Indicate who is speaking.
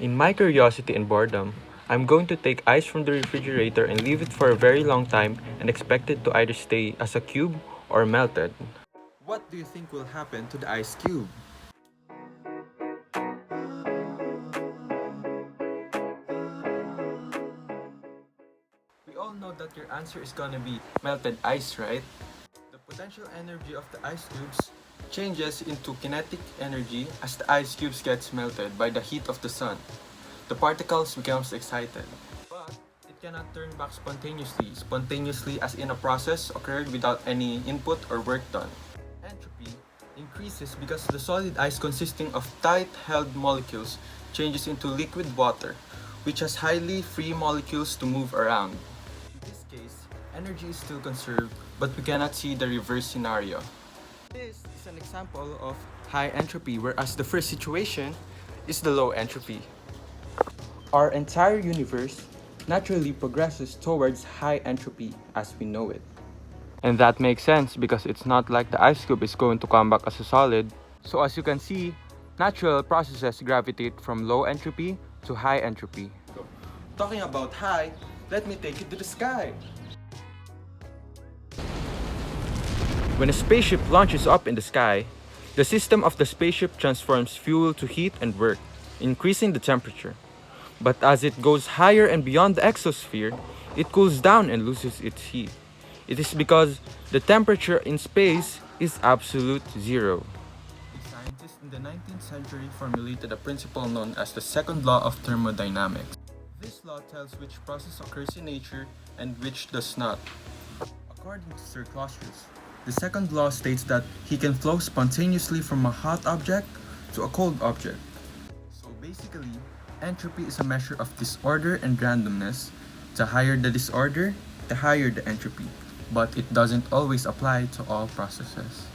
Speaker 1: In my curiosity and boredom, I'm going to take ice from the refrigerator and leave it for a very long time and expect it to either stay as a cube or melted.
Speaker 2: What do you think will happen to the ice cube? We all know that your answer is gonna be melted ice, right? The potential energy of the ice cubes changes into kinetic energy as the ice cubes gets melted by the heat of the sun. The particles becomes excited. But it cannot turn back spontaneously. Spontaneously as in a process occurred without any input or work done. Entropy increases because the solid ice consisting of tight-held molecules changes into liquid water, which has highly free molecules to move around. In this case, energy is still conserved, but we cannot see the reverse scenario. This is an example of high entropy, whereas the first situation is the low entropy. Our entire universe naturally progresses towards high entropy as we know it.
Speaker 1: And that makes sense because it's not like the ice cube is going to come back as a solid. So as you can see, natural processes gravitate from low entropy to high entropy.
Speaker 2: Talking about high, let me take you to the sky.
Speaker 1: When a spaceship launches up in the sky, the system of the spaceship transforms fuel to heat and work, increasing the temperature. But as it goes higher and beyond the exosphere, it cools down and loses its heat. It is because the temperature in space is absolute zero.
Speaker 2: A scientist in the 19th century formulated a principle known as the second law of thermodynamics. This law tells which process occurs in nature and which does not. According to Sir Clausius, the second law states that he can flow spontaneously from a hot object to a cold object. So basically, entropy is a measure of disorder and randomness. The higher the disorder, the higher the entropy. But it doesn't always apply to all processes.